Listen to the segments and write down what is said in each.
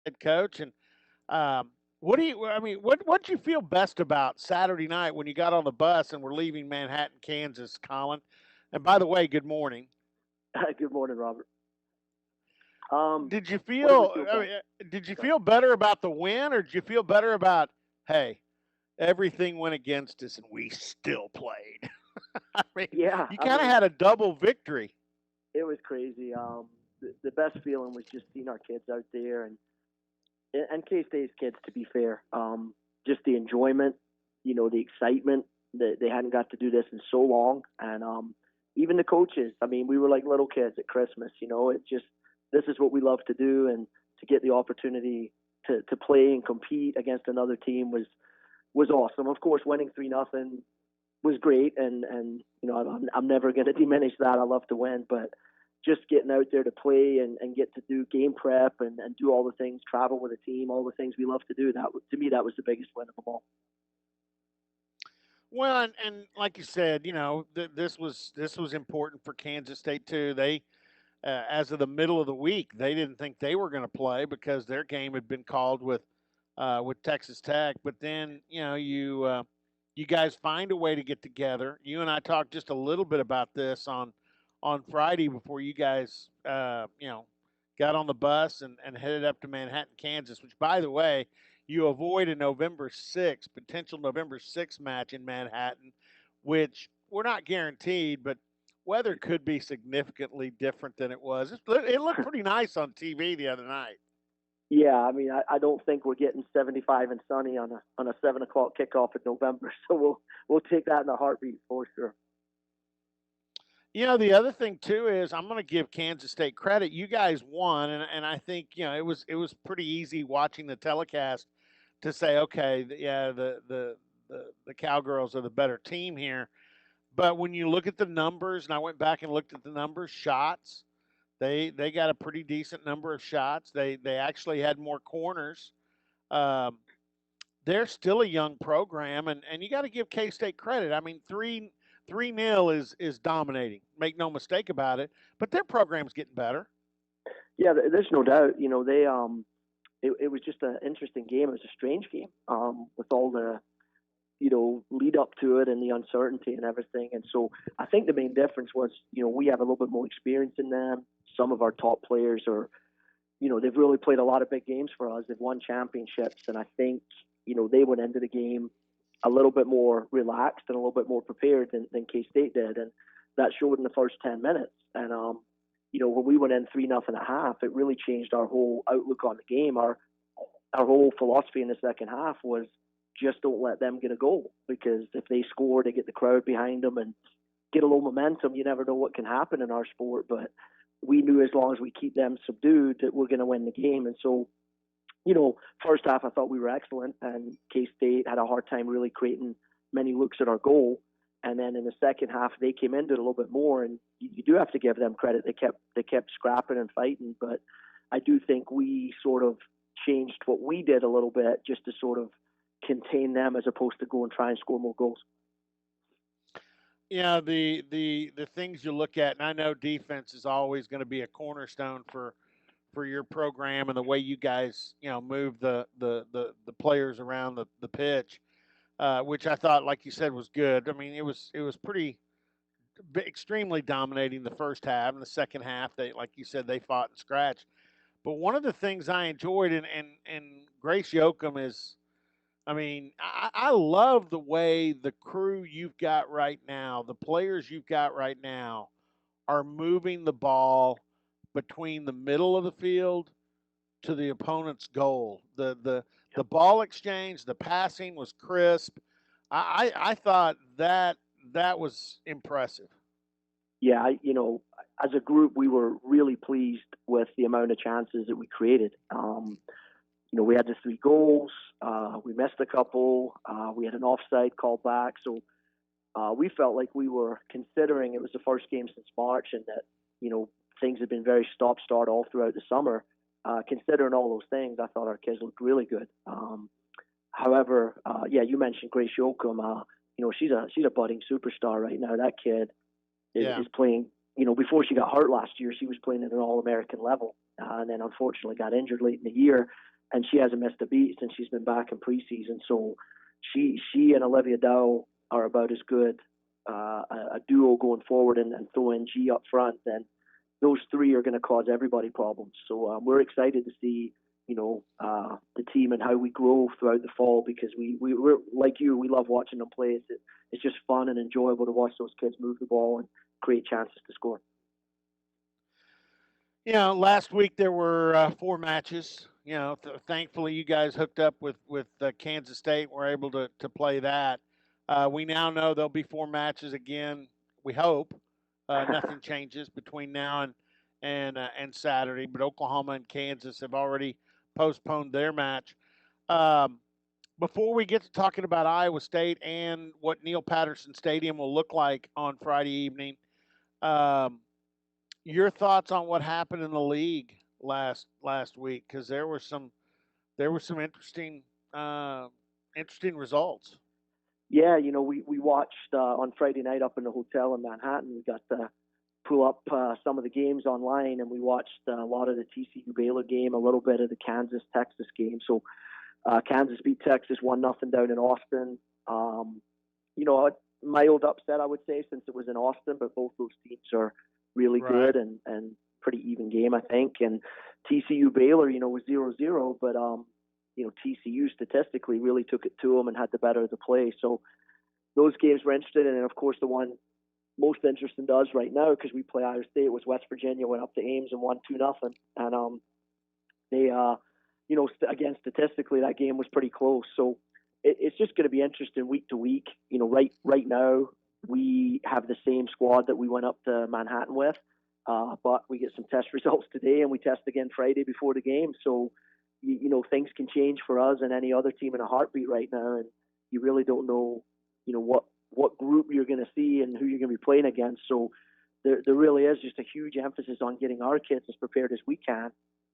head coach. And what do you? I mean, what did you feel best about Saturday night when you got on the bus and were leaving Manhattan, Kansas, Colin? And by the way, good morning. Good morning, Robert. Did you What did we feel? feel I best? mean, did you Sorry. feel better about the win, or did you feel better about, hey, everything went against us and we still played? I mean, Yeah, you I kind of mean, had a double victory. it was crazy. The best feeling was just seeing our kids out there and K State's kids. To be fair, just the enjoyment, the excitement that they hadn't got to do this in so long, and even the coaches. I mean, we were like little kids at Christmas. It just this is what we love to do, and to get the opportunity to play and compete against another team was awesome. Of course, winning 3-0 was great, and I'm never going to diminish that. I love to win, but just getting out there to play and get to do game prep and do all the things, travel with a team, all the things we love to do. That to me, that was the biggest win of them all. Well, and like you said, this was important for Kansas State too. They, as of the middle of the week, they didn't think they were going to play because their game had been called with Texas Tech. But then you guys find a way to get together. You and I talked just a little bit about this on Friday before you guys got on the bus and headed up to Manhattan, Kansas. Which, by the way, you avoid a potential November 6th match in Manhattan, which we're not guaranteed, but weather could be significantly different than it was. It looked pretty nice on TV the other night. Yeah, I mean, I don't think we're getting 75 and sunny on a 7 o'clock kickoff in November, so we'll take that in a heartbeat for sure. The other thing too is I'm going to give Kansas State credit. You guys won, and I think it was pretty easy watching the telecast to say, okay, yeah, the Cowgirls are the better team here. But when you look at the numbers, and I went back and looked at the numbers, shots, they got a pretty decent number of shots. They actually had more corners. Um, they're still a young program, and you got to give K State credit. I mean, three nil is dominating. Make no mistake about it. But their program's getting better. Yeah, there's no doubt. They it was just an interesting game. It was a strange game with all the lead up to it and the uncertainty and everything. And so I think the main difference was, we have a little bit more experience in them. Some of our top players are, they've really played a lot of big games for us. They've won championships. And I think, they went into the game a little bit more relaxed and a little bit more prepared than K-State did. And that showed in the first 10 minutes. And, when we went in 3-0 at half, it really changed our whole outlook on the game. Our whole philosophy in the second half was just don't let them get a goal, because if they score, they get the crowd behind them and get a little momentum. You never know what can happen in our sport, but we knew as long as we keep them subdued that we're going to win the game. And so, first half I thought we were excellent, and K-State had a hard time really creating many looks at our goal. And then in the second half, they came into it a little bit more, and you do have to give them credit. They kept scrapping and fighting, but I do think we sort of changed what we did a little bit just to sort of contain them as opposed to go and try and score more goals. The things you look at, and I know defense is always going to be a cornerstone for your program and the way you guys move the players around the pitch, which I thought, like you said, was good. I mean, it was pretty extremely dominating the first half. And the second half, they, like you said, they fought and scratched. But one of the things I enjoyed, and Grace Yoakum is, I mean, I love the way the crew you've got right now, the players you've got right now, are moving the ball between the middle of the field to the opponent's goal. The ball exchange, the passing was crisp. I thought that was impressive. Yeah, as a group, we were really pleased with the amount of chances that we created. We had the 3 goals. We missed a couple. We had an offside call back. So we felt like we were considering it was the first game since March, and that, things had been very stop-start all throughout the summer. Considering all those things, I thought our kids looked really good. However, you mentioned Grace Yoakum. She's a budding superstar right now. That kid Yeah. is playing. Before she got hurt last year, she was playing at an All-American level, and then unfortunately got injured late in the year. and she hasn't missed a beat since she's been back in preseason. So she and Olivia Dow are about as good a duo going forward, and throw in G up front, then those three are going to cause everybody problems. So we're excited to see, the team and how we grow throughout the fall, because we're like you, we love watching them play. It's just fun and enjoyable to watch those kids move the ball and create chances to score. Last week there were 4 matches. Thankfully you guys hooked up with Kansas State. We're able to play that. We now know there'll be 4 matches again. We hope nothing changes between now and Saturday. But Oklahoma and Kansas have already postponed their match. Before we get to talking about Iowa State and what Neil Patterson Stadium will look like on Friday evening, your thoughts on what happened in the league last week, because there were some interesting results. Yeah, we watched on Friday night up in the hotel in Manhattan. We got to pull up some of the games online, and we watched a lot of the TCU Baylor game, a little bit of the Kansas Texas game. So Kansas beat Texas 1-0 down in Austin. A mild upset, I would say, since it was in Austin, but both those teams are really good and pretty even game, I think. And TCU Baylor, was 0-0, but TCU statistically really took it to them and had the better of the play. So those games were interesting. And of course, the one most interesting to us right now, because we play Iowa State, was West Virginia went up to Ames and won 2-0. And they, again, statistically, that game was pretty close. So it's just going to be interesting week to week. Right now, we have the same squad that we went up to Manhattan with, but we get some test results today, and we test again Friday before the game. So, things can change for us and any other team in a heartbeat right now, and you really don't know, what group you're going to see and who you're going to be playing against. So there really is just a huge emphasis on getting our kids as prepared as we can,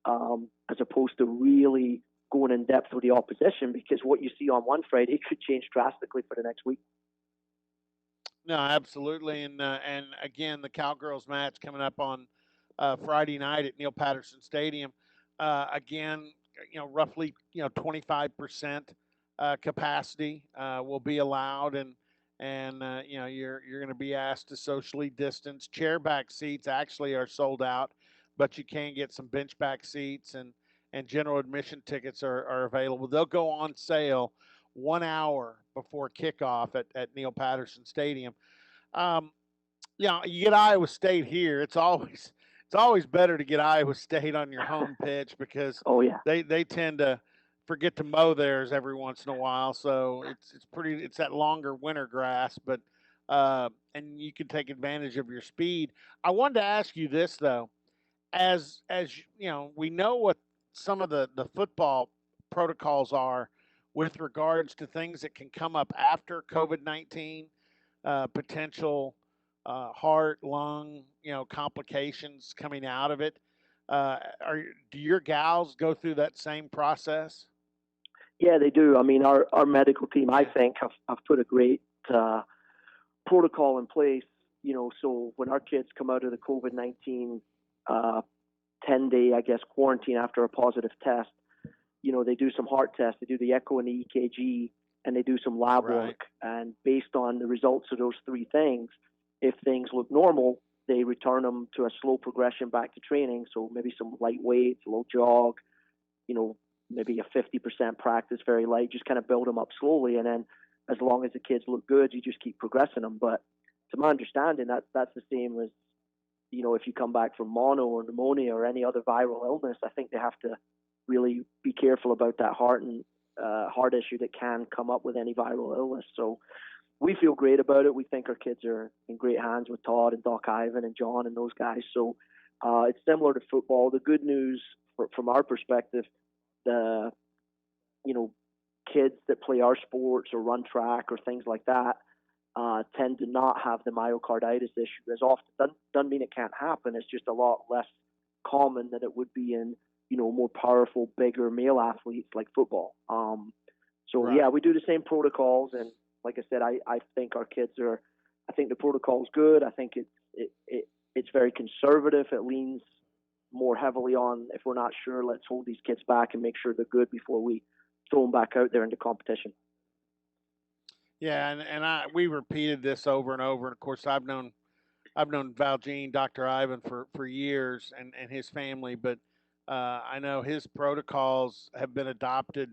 as opposed to really going in depth with the opposition, because what you see on one Friday could change drastically for the next week. No, absolutely, and again, the Cowgirls match coming up on Friday night at Neil Patterson Stadium. Again, roughly 25% capacity will be allowed, and you're going to be asked to socially distance. Chairback seats actually are sold out, but you can get some bench back seats, and general admission tickets are available. They'll go on sale 1 hour before kickoff at Neil Patterson Stadium. You get Iowa State here. It's always better to get Iowa State on your home pitch, because they tend to forget to mow theirs every once in a while. So it's that longer winter grass, but and you can take advantage of your speed. I wanted to ask you this though, as we know what some of the football protocols are with regards to things that can come up after COVID-19, potential heart, lung, complications coming out of it. Do your gals go through that same process? Yeah, they do. I mean, our medical team, I think, have put a great protocol in place. So when our kids come out of the COVID-19 10-day, I guess, quarantine after a positive test, they do some heart tests, they do the echo and the EKG, and they do some lab work. And based on the results of those three things, if things look normal, they return them to a slow progression back to training. So maybe some light weights, a low jog, maybe a 50% practice, very light, just kind of build them up slowly. And then as long as the kids look good, you just keep progressing them. But to my understanding, that's the same as, if you come back from mono or pneumonia or any other viral illness, I think they have to really be careful about that heart issue that can come up with any viral illness. So we feel great about it. We think our kids are in great hands with Todd and Doc Ivan and John and those guys. So it's similar to football. The good news from our perspective, the kids that play our sports or run track or things like that tend to not have the myocarditis issue as often. Doesn't mean it can't happen. It's just a lot less common than it would be in more powerful, bigger male athletes like football. Yeah, we do the same protocols, and like I said, I think our kids are. I think the protocol's good. I think it's very conservative. It leans more heavily on, if we're not sure, let's hold these kids back and make sure they're good before we throw them back out there into competition. Yeah, and we repeated this over and over. And of course, I've known Valjean, Dr. Ivan for years, and his family, but I know his protocols have been adopted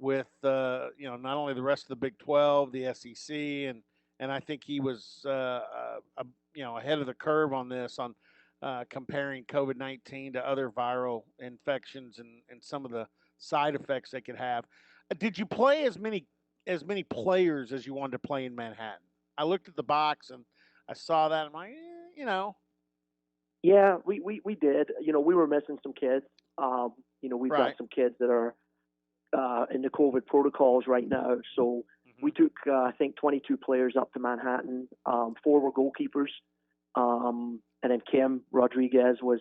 with not only the rest of the Big 12, the SEC, and I think he was ahead of the curve on this, on comparing COVID-19 to other viral infections and some of the side effects they could have. Did you play as many players as you wanted to play in Manhattan? I looked at the box and I saw that. I'm like, Yeah, we did. We were missing some kids. We've got right. some kids that are in the COVID protocols right now. So we took, I think, 22 players up to Manhattan. 4 were goalkeepers. And then Kim Rodriguez was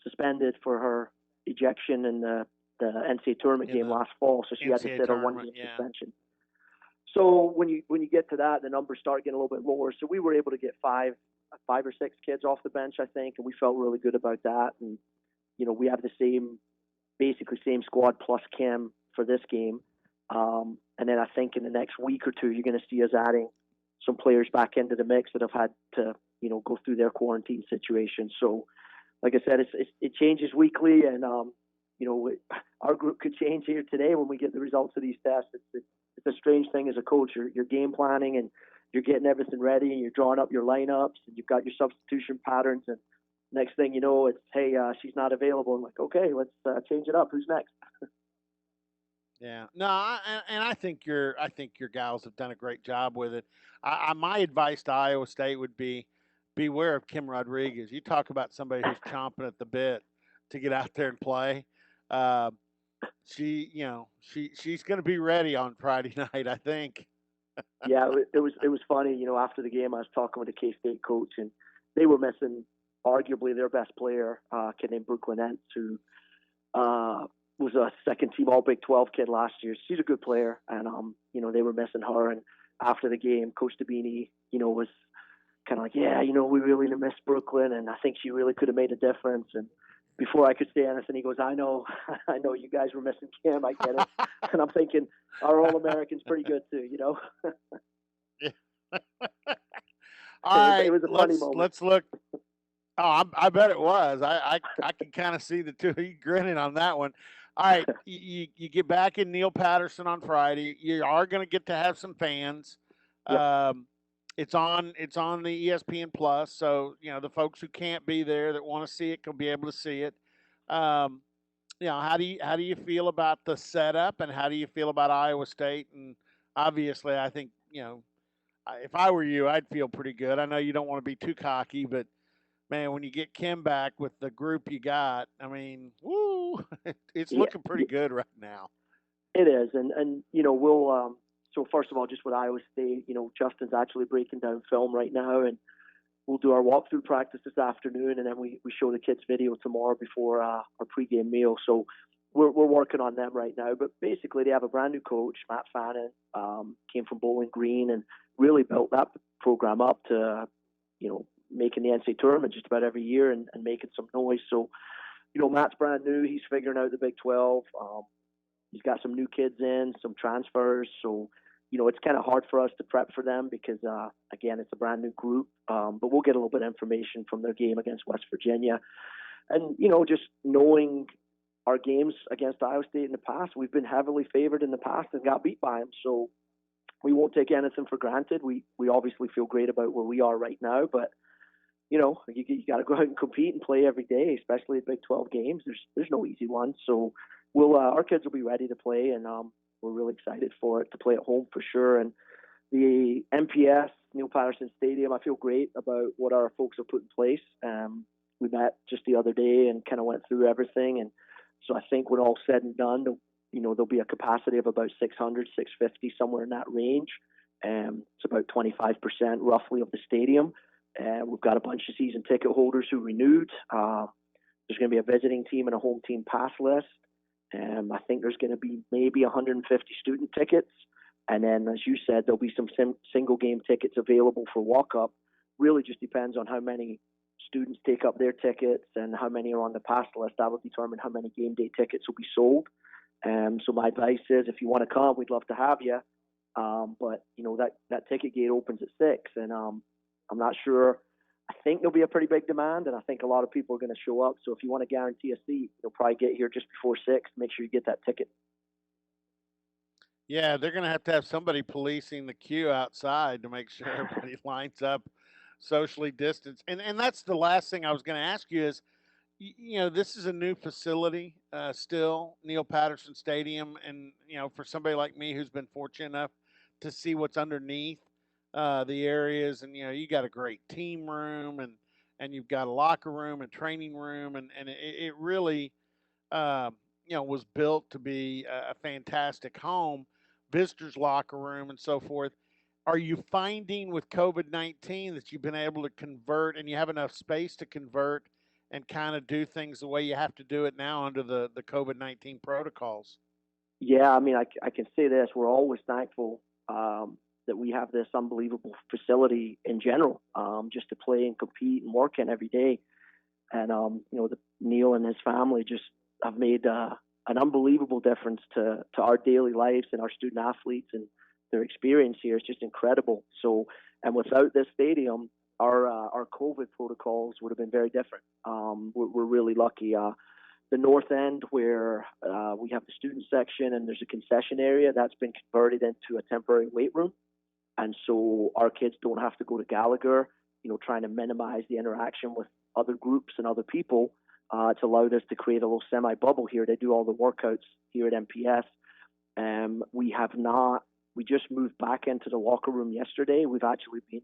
suspended for her ejection in the NCAA tournament game last fall. So she had to sit a 1-game suspension. So when you get to that, the numbers start getting a little bit lower. So we were able to get five or six kids off the bench, I think, and we felt really good about that. And we have the basically same squad plus Kim for this game. And then I think in the next week or two, you're going to see us adding some players back into the mix that have had to go through their quarantine situation. So, like I said, it changes weekly, and our group could change here today when we get the results of these tests. It's a strange thing as a coach. You're game planning and you're getting everything ready and you're drawing up your lineups and you've got your substitution patterns, and next thing you know, it's, hey, she's not available. I'm like, okay, let's change it up. Who's next? Yeah, no, I think your gals have done a great job with it. My advice to Iowa State would be beware of Kim Rodriguez. You talk about somebody who's chomping at the bit to get out there and play. Uh, she's going to be ready on Friday night, I think. Yeah, it was funny. After the game, I was talking with the K-State coach, and they were missing arguably their best player, a kid named Brooklyn Entz, who was a second-team All-Big 12 kid last year. She's a good player, and they were missing her. And after the game, Coach Dabini, was kind of like, yeah, we really miss Brooklyn, and I think she really could have made a difference. And before I could say anything, he goes, I know you guys were missing Kim. I get it. And I'm thinking, our All-American's pretty good too, Yeah. All right, it was a funny moment. Let's look. Oh, I bet it was. I can kind of see the two of you grinning on that one. All right, you get back in Neil Patterson on Friday. You are going to get to have some fans. Yep. It's on the ESPN Plus, so the folks who can't be there that want to see it can be able to see it. How do you feel about the setup, and how do you feel about Iowa State? And obviously, I think if I were you, I'd feel pretty good. I know you don't want to be too cocky, but man, when you get Kim back with the group you got, I mean, woo, it's looking pretty good right now. It is, and we'll. So first of all, just with Iowa State, Justin's actually breaking down film right now, and we'll do our walkthrough practice this afternoon, and then we show the kids video tomorrow before our pregame meal. So we're working on them right now. But basically, they have a brand new coach, Matt Fannin, came from Bowling Green, and really built that program up to, making the NCAA tournament just about every year and making some noise. So, Matt's brand new. He's figuring out the Big 12. He's got some new kids in, some transfers. So, it's kind of hard for us to prep for them because, again, it's a brand new group. But we'll get a little bit of information from their game against West Virginia. And, just knowing our games against Iowa State in the past, we've been heavily favored in the past and got beat by them. So we won't take anything for granted. We obviously feel great about where we are right now, but you got to go out and compete and play every day, especially at Big 12 games. There's no easy ones. So our kids will be ready to play, and we're really excited for it to play at home for sure. And the MPS, Neil Patterson Stadium, I feel great about what our folks have put in place. We met just the other day and kind of went through everything. And so I think when all said and done, there'll be a capacity of about 600, 650, somewhere in that range. It's about 25% roughly of the stadium. We've got a bunch of season ticket holders who renewed. There's going to be a visiting team and a home team pass list. I think there's going to be maybe 150 student tickets. And then, as you said, there'll be some single game tickets available for walk-up. Really just depends on how many students take up their tickets and how many are on the pass list. That will determine how many game day tickets will be sold. So my advice is, if you want to come, we'd love to have you. But that ticket gate opens at 6, and I'm not sure. I think there'll be a pretty big demand, and I think a lot of people are going to show up. So if you want to guarantee a seat, you'll probably get here just before 6. Make sure you get that ticket. Yeah, they're going to have somebody policing the queue outside to make sure everybody lines up socially distanced. And that's the last thing I was going to ask you is, this is a new facility, still, Neil Patterson Stadium, and for somebody like me who's been fortunate enough to see what's underneath the areas, and you got a great team room, and you've got a locker room and training room, and it really was built to be a fantastic home, visitors locker room, and so forth. Are you finding with COVID-19 that you've been able to convert, and you have enough space to convert and kind of do things the way you have to do it now under the COVID-19 protocols? Yeah, I mean, I can say this: we're always thankful that we have this unbelievable facility in general, just to play and compete and work in every day. And Neil and his family just have made an unbelievable difference to our daily lives and our student athletes, and their experience here is just incredible. So, and without this stadium, our COVID protocols would have been very different. We're really lucky. The north end, where we have the student section and there's a concession area, that's been converted into a temporary weight room, and so our kids don't have to go to Gallagher, trying to minimize the interaction with other groups and other people. It's allowed us to create a little semi-bubble here. They do all the workouts here at MPS. We just moved back into the locker room yesterday. We've actually been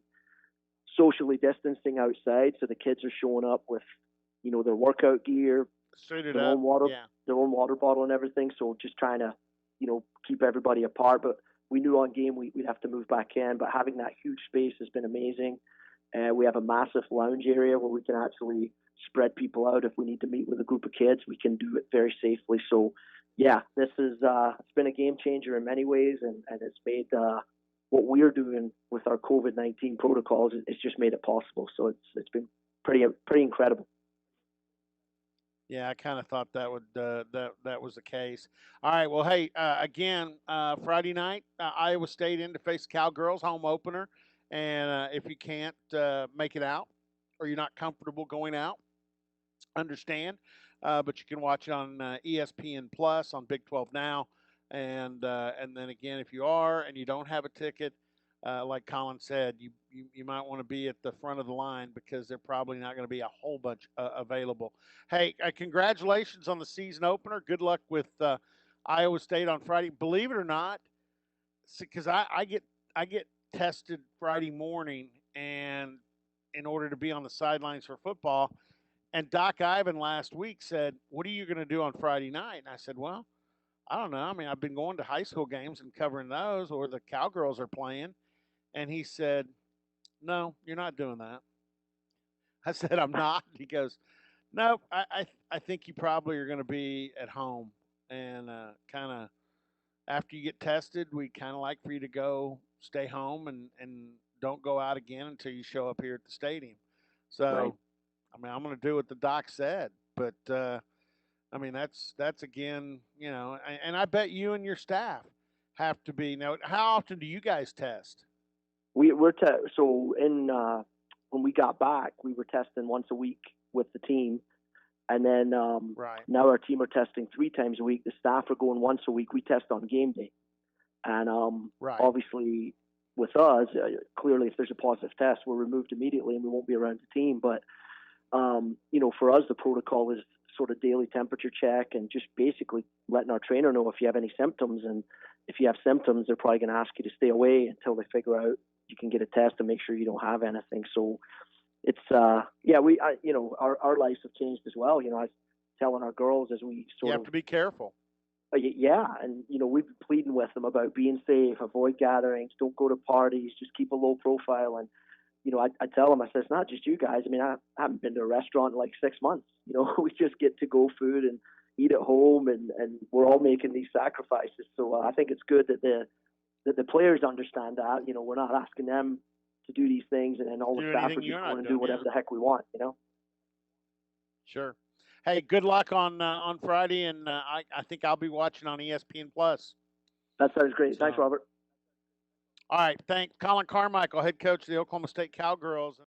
socially distancing outside, so the kids are showing up with, their workout gear, Suited their up, own water, yeah. their own water bottle and everything. So just trying to, keep everybody apart. But we knew on game we'd have to move back in. But having that huge space has been amazing. We have a massive lounge area where we can actually spread people out. If we need to meet with a group of kids, we can do it very safely. So, yeah, this is it's been a game changer in many ways, and it's made what we're doing with our COVID-19 protocols. It's just made it possible. So it's been pretty incredible. Yeah, I kind of thought that would that was the case. All right, well, hey, again, Friday night, Iowa State in to face Cowgirls, home opener, and if you can't make it out, or you're not comfortable going out, understand, but you can watch it on ESPN Plus on Big 12 Now, and then again, if you are and you don't have a ticket, like Colin said, you might want to be at the front of the line because they're probably not going to be a whole bunch available. Hey, congratulations on the season opener. Good luck with Iowa State on Friday. Believe it or not, because I get tested Friday morning, and in order to be on the sidelines for football. And Doc Ivan last week said, "What are you going to do on Friday night?" And I said, "Well, I don't know. I mean, I've been going to high school games and covering those, or the Cowgirls are playing." And he said, "No, you're not doing that." I said, "I'm not." He goes, "Nope. I think you probably are going to be at home, and kind of after you get tested, we kind of like for you to go stay home and don't go out again until you show up here at the stadium." Right. So, I mean, I'm going to do what the doc said, but I mean, that's again, and I bet you and your staff have to be. Now, how often do you guys test? So in when we got back, we were testing once a week with the team, and then Right. now our team are testing 3 times a week. The staff are going once a week. We test on game day, and Right. obviously with us, clearly if there's a positive test, we're removed immediately and we won't be around the team. But for us, the protocol is sort of daily temperature check and just basically letting our trainer know if you have any symptoms. And if you have symptoms, they're probably going to ask you to stay away until they figure out you can get a test and make sure you don't have anything. So it's our lives have changed as well. I was telling our girls as we You have to be careful. yeah, and we've been pleading with them about being safe, avoid gatherings, don't go to parties, just keep a low profile. And I tell them, I said, it's not just you guys. I mean, I haven't been to a restaurant in like 6 months. We just get to go food and eat at home, and we're all making these sacrifices. So I think it's good that the players understand that. We're not asking them to do these things, and then all the Do staff anything are just you're going not to do doing, whatever yeah. the heck we want. Sure. Hey, good luck on Friday, and I think I'll be watching on ESPN Plus. That sounds great. So, Thanks, Robert. all right, thanks, Colin Carmichael, head coach of the Oklahoma State Cowgirls.